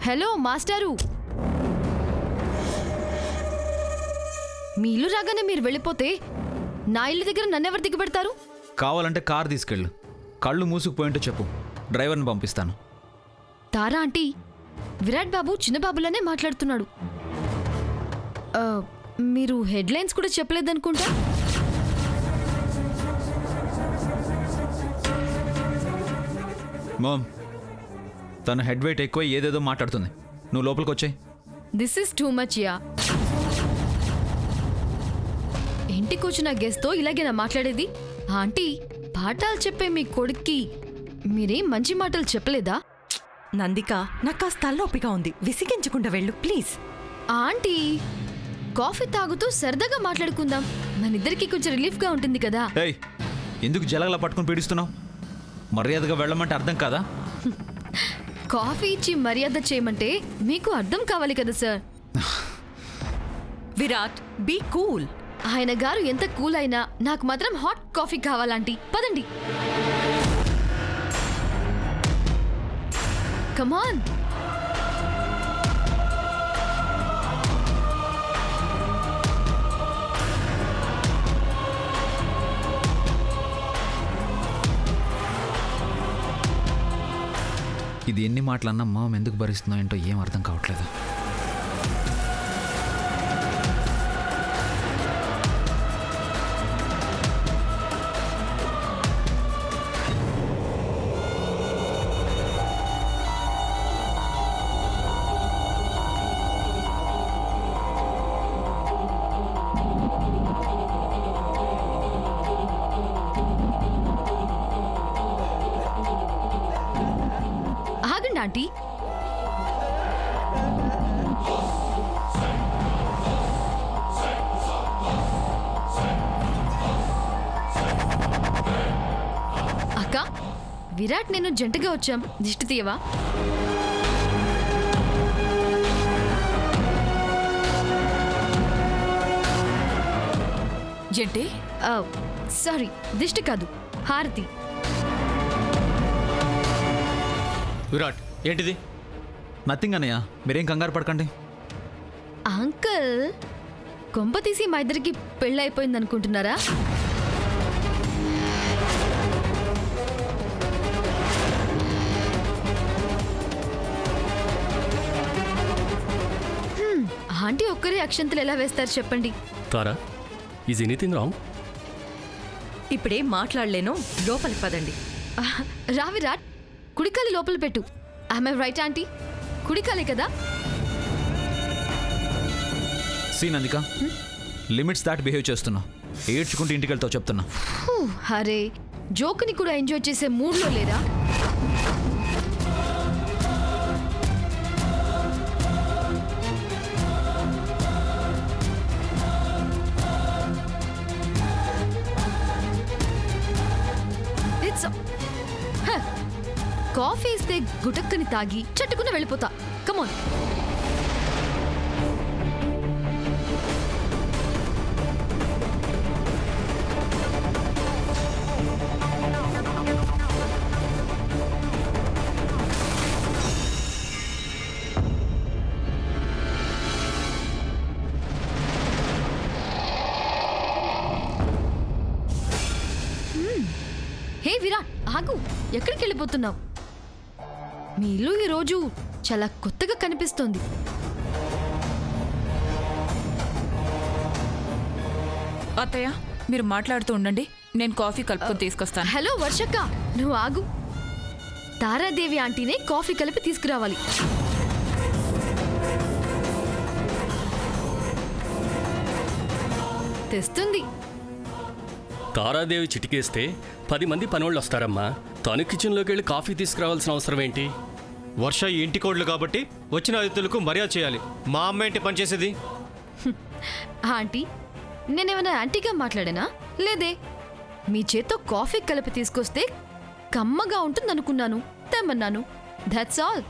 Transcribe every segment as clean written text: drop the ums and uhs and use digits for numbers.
Hello మాస్టారు, మీ ఇల్లు రాగానే మీరు వెళ్ళిపోతే నా ఇల్లు దగ్గర నన్నెవరు దిగబెడతారు? కావాలంటే కార్ తీసుకెళ్ళు. కళ్ళు మూసుకుపోయింటో చెప్పు, డ్రైవర్ని పంపిస్తాను. తారా ఆంటీ, విరాట్ బాబు చిన్నబాబులానే మాట్లాడుతున్నాడు. మీరు హెడ్లైన్స్ కూడా చెప్పలేదనుకుంటా. మామ్, తను హెడ్ వెయిట్ ఎక్కువ ఏదేదో మాట్లాడుతుంది. నువ్వు లోపలికి వచ్చాయి. This is too much yeah. ఇంటికి వచ్చిన గెస్ట్తో ఇలాగేనా మాట్లాడేది? ఆంటీ, పాఠాలు చెప్పే మీ కొడుక్కి మీరేం మంచి మాటలు చెప్పలేదా? నందిక, నాకు కాస్త తలనొప్పిగా ఉంది, విసిగించకుండా వెళ్ళు ప్లీజ్. ఆంటీ, కాఫీ తాగుతూ సరదాగా మాట్లాడుకుందాం, మనిద్దరికి కొంచెం రిలీఫ్గా ఉంటుంది కదా. ఏయ్, ఎందుకు జలగలా పట్టుకుని పీడిస్తున్నావు? మర్యాదగా వెళ్ళమంటే అర్థం కాదా? కాఫీ ఇచ్చి మర్యాద చేయమంటే మీకు అర్థం కావాలి కదా సార్. Virat, be cool. ఆయన గారు ఎంత కూల్ అయినా నాకు మాత్రం హాట్ కాఫీ కావాలంటీ. పదండి, కమాన్. ఇది ఎన్ని మాటలన్నా మామ ఎందుకు భరిస్తుందో ఏంటో ఏం అర్థం కావట్లేదు. ఆగండి ఆంటీ. అక్క, విరాట్ నేను జంటగా వచ్చాం, దిష్టి తీయవా? జంటే, సారీ, దిష్టి కాదు, హారతి. విరాట్, ఏంటిది? నథింగ్ అన్నయ్య, మీరేం కంగారు పడకండి. అంకుల్, కొంప తీసి మా ఇద్దరికి పెళ్ళైపోయింది అనుకుంటున్నారా? ఆంటీ ఒక్కరే అక్షంతలు ఎలా వేస్తారు చెప్పండి? తారా, ఈజ్ ఎనీథింగ్ రాంగ్? ఇప్పుడేం మాట్లాడలేను, లోపలికి పదండి. రా విరాట్, కుడికాలి లోపల పెట్టు. I right aunty? కుడికాలే కదా? సీ నందిక, లిమిట్స్ దాటి బిహేవ్ చేస్తున్నా. ఏడ్చుకుంటూ ఇంటికి వెళ్తావు చెప్తున్నా. అరే, జోక్ని కూడా ఎంజాయ్ చేసే మూడ్లో లేరా? కాఫీ ఇస్తే గుటక్కని తాగి చట్టుకుని వెళ్ళిపోతా. కమోన్. హే విరాట్, ఆగు, ఎక్కడికి వెళ్ళిపోతున్నావు? మీ ఇల్లు ఈరోజు చాలా కొత్తగా కనిపిస్తోంది. అత్తయ్య, మీరు మాట్లాడుతూ ఉండండి, నేను కాఫీ కలుపుకొని తీసుకొస్తాను. హలో వర్షక్క, నువ్వు ఆగు. తారాదేవి ఆంటీనే కాఫీ కలిపి తీసుకురావాలి. తెస్తుంది. తారాదేవి చిటికేస్తే 10 మంది పనోళ్ళు వస్తారమ్మా. తను కిచెన్లోకి వెళ్ళి కాఫీ తీసుకురావాల్సిన అవసరం ఏంటి? వర్ష ఈ ఇంటి కోడ్లు కాబట్టి వచ్చిన అతిథులకు మర్యాద చేయాలి. మా అమ్మ ఏంటి పనిచేసేది? ఆంటీ, నేనేమైనా ఆంటీగా మాట్లాడానా? లేదే. మీ చేత్తో కాఫీ కలిపి తీసుకొస్తే కమ్మగా ఉంటుందనుకున్నాను, తెమ్మన్నాను. That's all.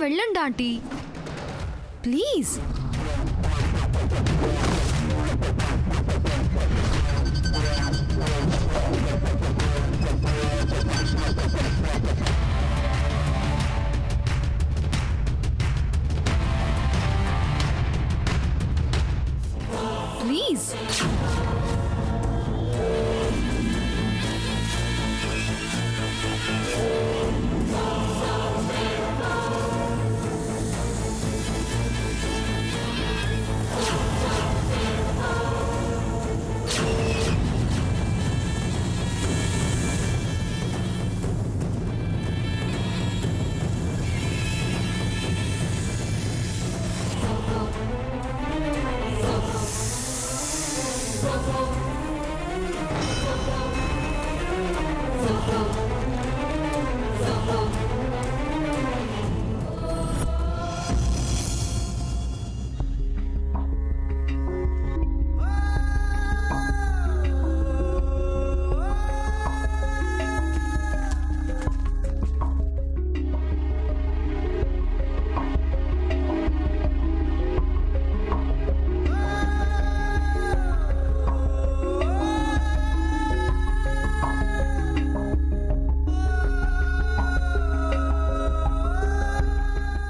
వెళ్ళండి ఆంటీ ప్లీజ్. ప్లీజ్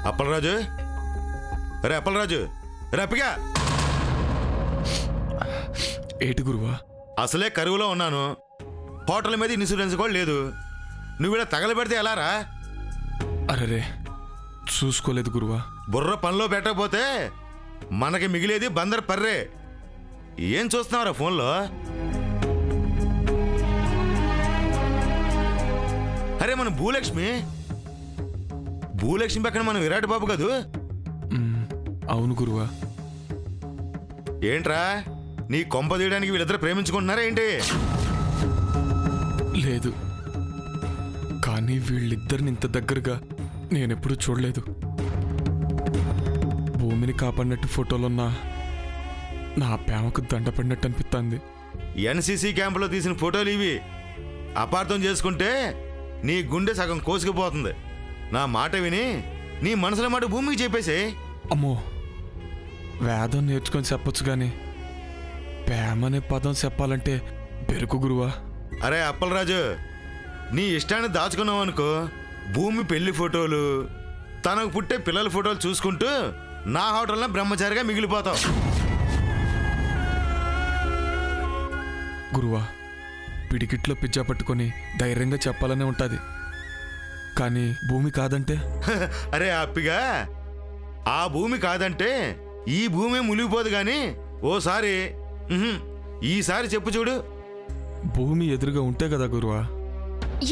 అప్పలరాజు, రే అప్పలరాజు, రే అప్పిగా. ఏటి గురువా? అసలే కరువులో ఉన్నాను, హోటల్ మీద ఇన్సూరెన్స్ కూడా లేదు. నువ్వు ఇలా తగలబెడితే ఎలా రా? అరే చూసుకోలేదు గురువా. బుర్ర పనిలో పెట్టకపోతే మనకి మిగిలేది బందర్ పర్రే. ఏం చూస్తున్నావురా ఫోన్లో? అరే మన భూలక్ష్మి పక్కన మన విరాట్ బాబు కదూ. అవును గురువా. ఏంట్రా నీ కొంప తీయడానికి వీళ్ళిద్దరు ప్రేమించుకుంటున్నారా ఏంటి? లేదు, కానీ వీళ్ళిద్దరిని ఇంత దగ్గరగా నేనెప్పుడూ చూడలేదు. భూమిని కాపాడినట్టు ఫోటోలున్నా నా ప్రేమకు దండపడినట్టు అనిపిస్తుంది. ఎన్సీసీ క్యాంపులో తీసిన ఫోటోలు ఇవి. అపార్థం చేసుకుంటే నీ గుండె సగం కోసుకుపోతుంది. నా మాట విని నీ మనసులో మాట భూమికి చెప్పేసే. అమ్మో, వేదం నేర్చుకొని చెప్పొచ్చు కానీ ప్రేమ అనే పదం చెప్పాలంటే బెరుకు గురువా. అరే అప్పలరాజు, నీ ఇష్టాన్ని దాచుకున్నావు అనుకో, భూమి పెళ్లి ఫోటోలు, తనకు పుట్టే పిల్లల ఫోటోలు చూసుకుంటూ నా హోటల్లో బ్రహ్మచారిగా మిగిలిపోతావు. గురువా, పిడికిట్లో పిజ్జా పట్టుకొని ధైర్యంగా చెప్పాలనే ఉంటుంది, కానీ భూమి కాదంటే? అరే అప్పిగా, ఆ భూమి కాదంటే ఈ భూమి మునిగిపోదు గాని ఓసారి ఈసారి చెప్పు చూడు. భూమి ఎదురుగా ఉంటే కదా గురువా.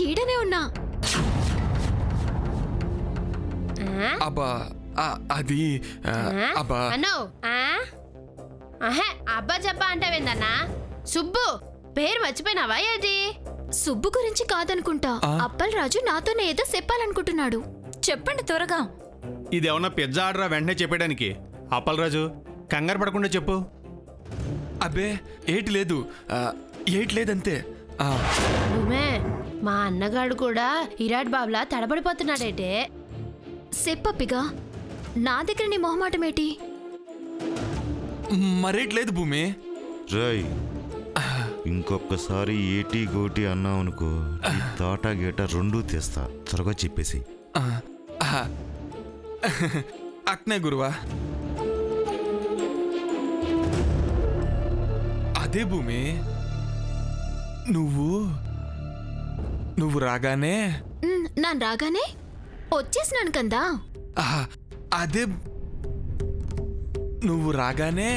ఈడనే ఉన్నా. అబ్బా అది అబ్బా అన్నో అబ్బా చెప్పా అంటావేందన్నా? సుబ్బు పేరు మర్చిపోయినావా ఏంటి? సుబ్బు గురించి కాదనుకుంటా, అప్పలరాజు నాతోనే ఏదో చెప్పాలనుకుంటున్నాడు. చెప్పండి త్వరగా. ఇదేమన్నా పిజ్జా ఆర్డరా వెంటనే చెప్పేయడానికి? అప్పలరాజు కంగారు పడకుండా చెప్పు. అబ్బే ఏటి లేదు, ఏటి లేదంతే. నువ్వే మా అన్నగాడు కూడా ఇరాడ్ బాబులా తడబడిపోతున్నాడేటే. చెప్పప్పిగా, నా దగ్గర నీ మొహమాటమేటి? మరేట్లేదు భూమి. రాయ్, ఇంకొకసారి ఏటి గోటి అన్నావు అనుకో, ఈ తోట గేట రెండూ తీస్తా. త్వరగా చెప్పేసి. అట్నే గురువా. అదే భూమి, నువ్వు రాగానే నాన్ రాగానే వచ్చేసినాను కందా. అదే నువ్వు రాగానే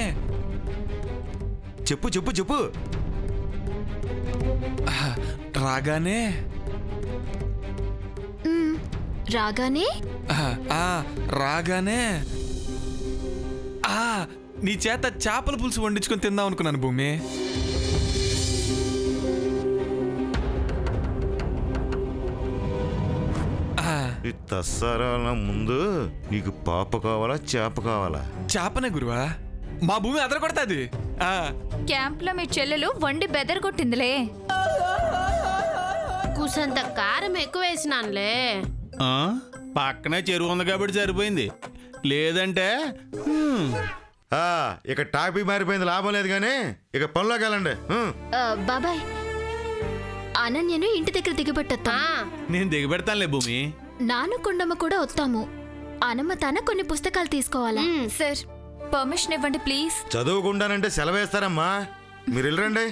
చెప్పు చెప్పు చెప్పు. రాగానే రాగానే రాగానే నీ చేత చేపల పులుసు వండించుకొని తిందాం అనుకున్నాను భూమి. ఈ తస్సరాల ముందు నీకు పాప కావాలా చేప కావాలా? చేపనే గురువా, మా భూమి అదర కొడతాది. క్యాంప్ లో మీ చెల్లెలు వండి బెదరగొట్టిందిలే. కూసంత కారం ఎక్కువ వేసినానులే. పక్కనే చెరువు ఉంది కాబట్టి సరిపోయింది, లేదంటే ఇక టాపిక్ మారిపోయింది, లాభం లేదు కానీ ఇక పనిలోకి వెళ్ళండి. బాబాయ్ అనన్యను ఇంటి దగ్గర దిగబెట్టొత్తా. నేను దిగబెడతానులే భూమి. నాను కొండమ్మ కూడా వస్తాము. అనమ్మ తన కొన్ని పుస్తకాలు తీసుకోవాలా? సార్ పర్మిషన్ ఇవ్వండి ప్లీజ్. చదువుకుంటానంటే సెలవేస్తారమ్మా, మీరు వెళ్ళరండి.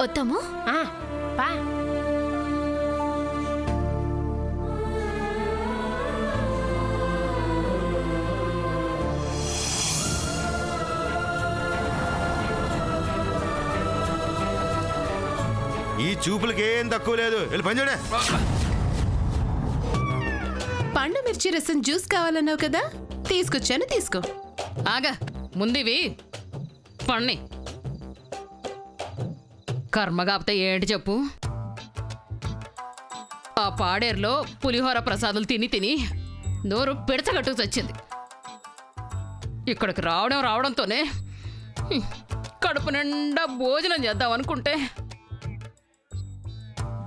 వస్తాము. పా ఈ చూపులకి ఏం తక్కువ లేదు, వెళ్ళి పని చూడే. పండు మిర్చి రసం జ్యూస్ కావాలన్నావు కదా, తీసుకొచ్చాను, తీసుకో. ఆగా ముందివి పన్ని కర్మ కాపుతే ఏంటి చెప్పు. ఆ పాడేరులో పులిహోర ప్రసాదాలు తిని తిని నోరు పిడచగట్టుకు చచ్చింది. ఇక్కడికి రావడంతోనే కడుపు నిండా భోజనం చేద్దాం అనుకుంటే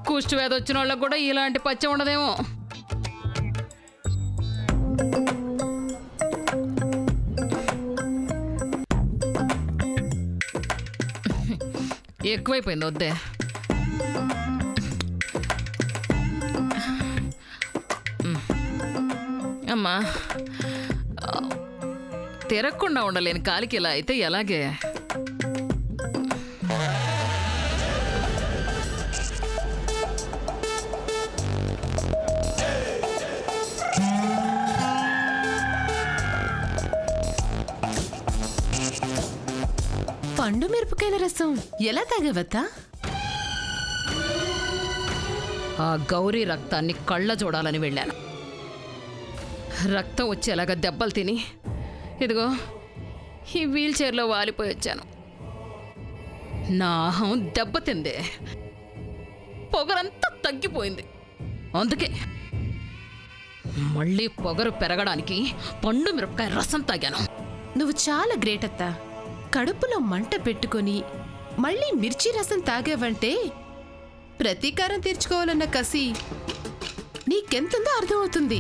కుష్టి వ్యాధి వచ్చిన వాళ్ళకు కూడా ఇలాంటి పచ్చ ఉండదేమో. ఎక్కువైపోయింది వద్దే. అమ్మా తిరగకుండా ఉండలేని కాలికి ఇలా అయితే ఎలాగే. పండు మిరపకాయల రసం ఎలా తాగవత్తా? ఆ గౌరీ రక్తాన్ని కళ్ళ చూడాలని వెళ్ళాను. రక్తం వచ్చేలాగా దెబ్బలు తిని ఇదిగో ఈ వీల్ చైర్లో వాలిపోయి వచ్చాను. నా అహం దెబ్బతిందే, పొగరంతా తగ్గిపోయింది. అందుకే మళ్ళీ పొగరు పెరగడానికి పండు మిరపకాయ రసం తాగాను. నువ్వు చాలా గ్రేట్ అత్తా. కడుపులో మంట పెట్టుకొని మళ్ళీ మిర్చి రసం తాగావంటే ప్రతీకారం తీర్చుకోవాలన్న కసి నీకెంతుందో అర్థమవుతుంది.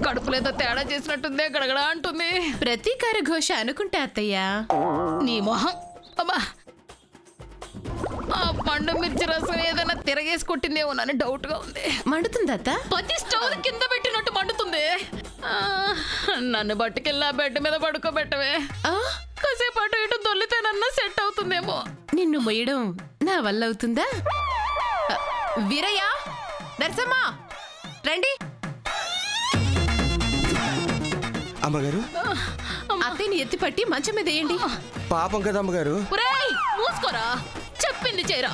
కడుపులేదో తేడా చేసినట్టుందే, గడగడా అంటుంది. ప్రతీకార ఘోష అనుకుంటా అత్తయ్యా. నీ మొహం. అబ్బా, ఆ పండు మిర్చి రసం ఏదైనా తిరగేసి కొట్టిందేమోనని డౌట్గా ఉంది. మండుతుందత్తా? పతి స్టవ్ కింద పెట్టినట్టు మండుతుంది. నన్ను బట్టుకెళ్ళి బెడ్ మీద పడుకోబెట్టవే. కాసేపు అటు ఇటు దొల్లితేనన్నా సెట్ అవుతుందేమో. నిన్ను మొయ్యడం నా వల్ల అవుతుందా? వీరయ్య, నరసమ్మ రండి. అమ్మగారు, అత్తయ్యని ఎత్తిపట్టి మంచం మీద వేయండి. పాపం కదా అమ్మగారు. ఒరేయ్, మూసుకోరా, చెప్పింది చేయరా.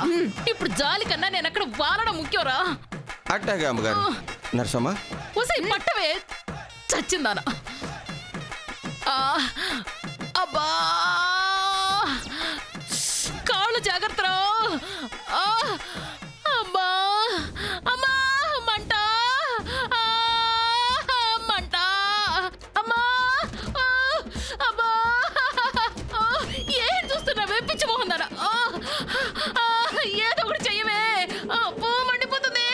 ఇప్పుడు జాలి కన్నా నేను అక్కడ వాలడం ముఖ్యంరా. అట్టాగా అమ్మగారు. నరసమ్మ ఒసై పట్టవే, చచ్చిందానా. అబ్బా, కాళ్ళు జాగ్రత్తరా. అబ్బా, అమ్మా, మంట, మంట, అమ్మా, అబ్బా. ఏం చూస్తున్నావే పిచ్చి మోహన్ దానా? ఏదో ఒకటి చెయ్యవే, పూ మండిపోతుంది.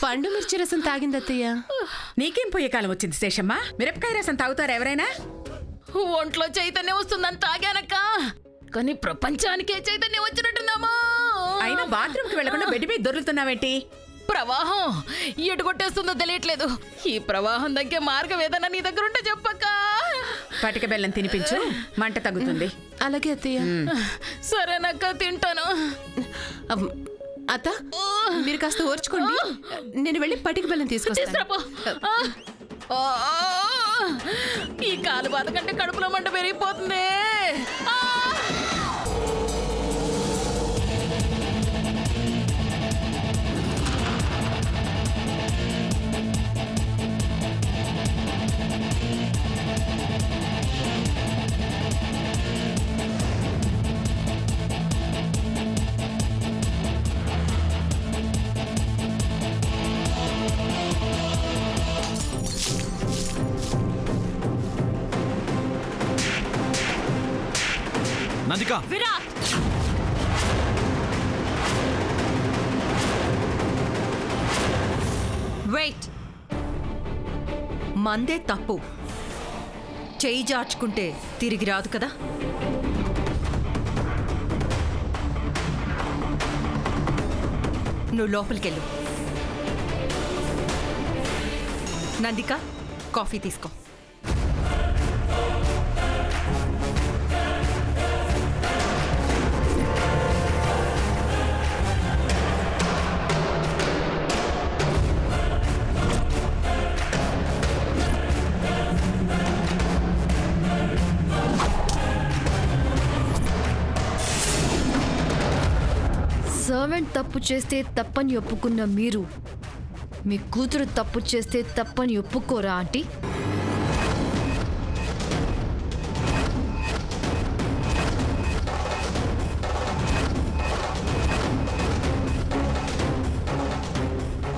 పండు మిర్చి రసం తాగింది అత్తయ్య. నీకేం పోయే కాలం వచ్చింది శేషమ్మ? మిరపకాయ రసం తాగుతారా ఎవరైనా? ఒంట్లో చైతన్యం వస్తుందని తాగానక్క, కానీ ప్రపంచానికే చైతన్యం వచ్చినట్టుందమ్మా. అయినా బాత్రూమ్కి వెళ్లకుండా బెడ్ మీద దొరుకుతున్నావేంటి? ప్రవాహం ఎటు కొట్టేస్తుందో తెలియట్లేదు. ఈ ప్రవాహం దగ్గర మార్గం ఏదైనా నీ దగ్గర ఉంటే చెప్పక్క. పటిక బెల్లం తినిపించు, మంట తగ్గుతుంది. అలాగే అత్తయ్య. సరేనక్క, తింటాను. అత్త, మీరు కాస్త ఓర్చుకోండి, నేను వెళ్ళి పటిక బెల్లం తీసుకొస్తాను. ఈ కాలు బాధ కంటే కడుపులో మంట పెరిగిపోతుంది. నందిక విరాట్ వెయిట్. మందే తప్పు, చేయి జార్చుకుంటే తిరిగి రాదు కదా. నువ్వు లోపలికెళ్ళు. నందిక, కాఫీ తీసుకో. సర్వెంట్ తప్పు చేస్తే తప్పని ఒప్పుకున్న మీరు మీ కూతురు తప్పు చేస్తే తప్పని ఒప్పుకోరా ఆంటీ?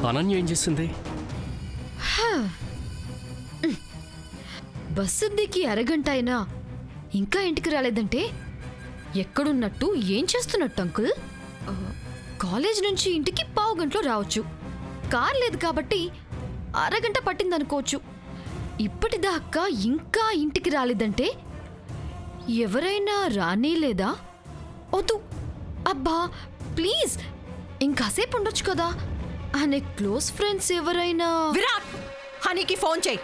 అనన్య ఏం చేసింది? బస్సు దిగి అరగంట అయినా ఇంకా ఇంటికి రాలేదంటే ఎక్కడున్నట్టు, ఏం చేస్తున్నట్టు అంకుల్? కాలేజ్ నుంచి ఇంటికి పావు గంటలో రావచ్చు. కార్ లేదు కాబట్టి అరగంట పట్టిందనుకోవచ్చు. ఇప్పటిదాకా ఇంకా ఇంటికి రాలేదంటే ఎవరైనా రానీ లేదా? వద్దు, అబ్బా ప్లీజ్ ఇంకాసేపు ఉండొచ్చు కదా అనే క్లోజ్ ఫ్రెండ్స్ ఎవరైనా. విరాట్, హనీకి ఫోన్ చేయి.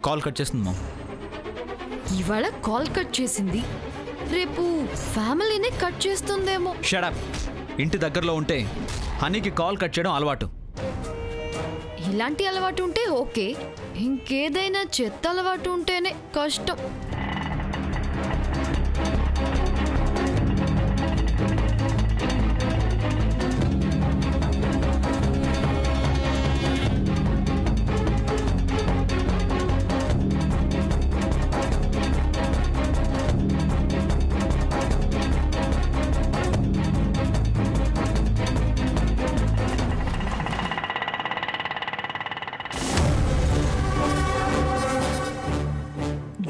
కాల్ కట్ చేస్తుంది మామ్. ఇవాళ కాల్ కట్ చేసింది, రేపు ఫ్యామిలీనే కట్ చేస్తుందేమో. షడప్. ఇంటి దగ్గరలో ఉంటే హనీకి కాల్ కట్ చేయడం అలవాటు. ఇలాంటి అలవాటు ఉంటే ఓకే, ఇంకేదైనా చెత్త అలవాటు ఉంటేనే కష్టం.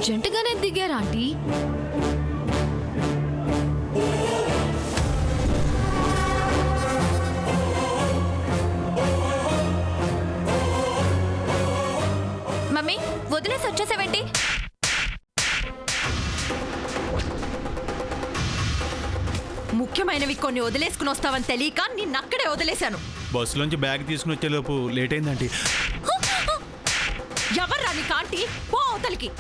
జంటగానే దిగారా ఆంటీ? మమ్మీ వదిలేసి వచ్చేసావేంటి? ముఖ్యమైనవి కొన్ని వదిలేసుకుని వస్తావని తెలియక నిన్నక్కడే వదిలేశాను. బస్సులోంచి బ్యాగ్ తీసుకుని వచ్చేలోపు లేట్ అయిందంటే ఎవర్రా నీకు ఆంటీ? పో అవతలికి.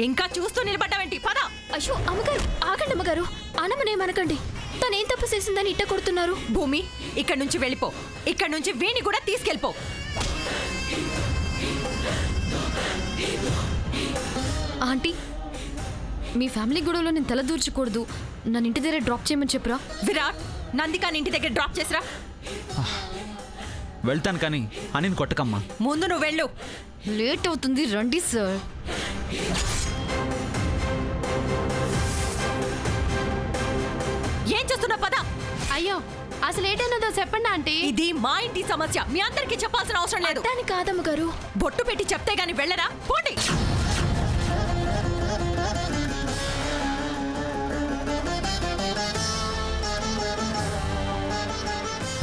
ఇంకా చూస్తూ నిలబడ్డావేంటి? పద. అయ్యో అమ్మగారు, ఆగండి అమ్మగారు, అనమనేమనకండి. తనేం తప్పు చేసిందని ఇట్ట కొడుతున్నారు? భూమి, ఇక్కడి నుంచి వెళ్ళిపో. ఇక్కడి నుంచి వీణి కూడా తీసుకెళ్ళిపో. ఆంటీ, మీ ఫ్యామిలీ గొడవలో నేను తలదూర్చకూడదు. నన్ను ఇంటి దగ్గర డ్రాప్ చేయమని చెప్పరా? విరాట్, నందికాని ఇంటి దగ్గర డ్రాప్ చేసిరా. వెళ్తాను కానీ హనీని కొట్టకమ్మా. ముందు నువ్వు వెళ్ళు. లేట్ అవుతుంది, రండి సార్. ఏం చేస్తున్నా? పద. అయ్యో అసలు ఏంటన్నదో చెప్పండి ఆంటీ. ఇది మా ఇంటి సమస్య, మీ అందరికీ చెప్పాల్సిన అవసరం లేదు. దాని కాదమ్మ గారు. బొట్టు పెట్టి చెప్తే గాని వెళ్ళరా? పోండి.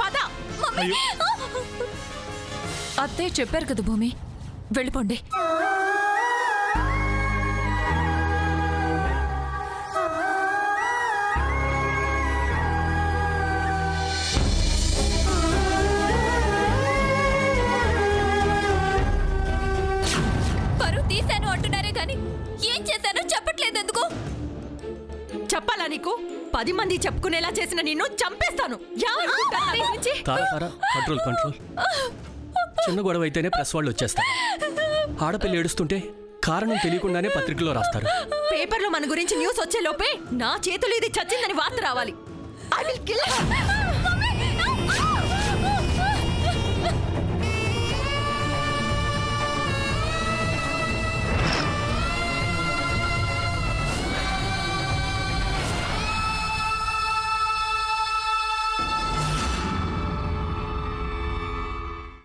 పద. అత్తయ్య చెప్పారు కదా భూమి, వెళ్ళిపోండి. పరువు తీశాను అంటున్నారే కానీ ఏం చేశానో చెప్పట్లేదు ఎందుకు? చెప్పాలా నీకు? 10 మంది చెప్పుకునేలా చేసిన నిన్ను చంపేస్తాను. Control control. చిన్న గొడవ అయితేనే ప్రెస్ వాళ్ళు వచ్చేస్తారు. ఆడపిల్ల ఏడుస్తుంటే కారణం తెలియకుండానే పత్రికలో రాస్తారు. పేపర్లో మన గురించి న్యూస్ వచ్చే లోపే నా చేతులు ఇది చచ్చిందని వార్త రావాలి. I will kill her.